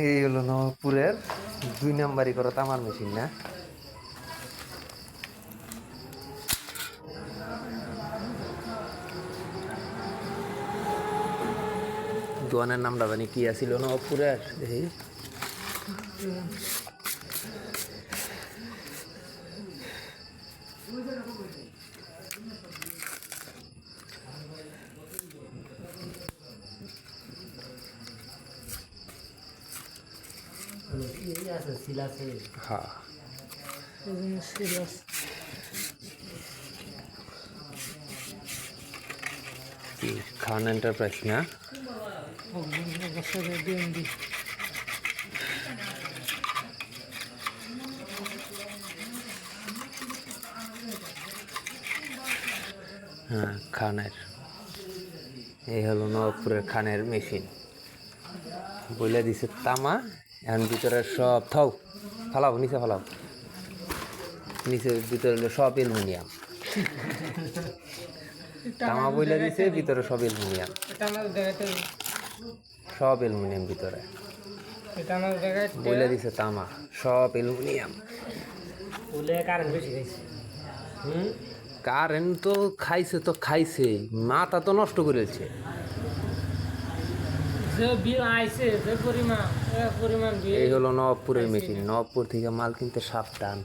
এই হলো নবাবপুরের 2 নাম্বারি করা তামার মেশিন না। দোকানের নামটা জানি কি আছিল নবাবপুরের, এই হ্যাঁ খান এন্টারপ্রাইজ না। হ্যাঁ খানের, এই হলো নবাবপুরের খানের মেশিন। বলে দিছে তামা, এখন ভিতরে সব থাও ফালাও, নিচে ফালাও, নিচের ভিতরে হলো সব অ্যালুমিনিয়াম। তামা বইলে দিছে, ভিতরে সব অ্যালুমিনিয়াম, সব অ্যালুমিনিয়াম ভিতরে বইলে দিছে তামা, সব অ্যালুমিনিয়াম। কারেন্ট তো খাইছে, তো খাইছে, মাথা তো নষ্ট করেছে। এই হলো নবাবপুরের মেশিন। নবাবপুর থেকে মাল কিনতে সাবধান।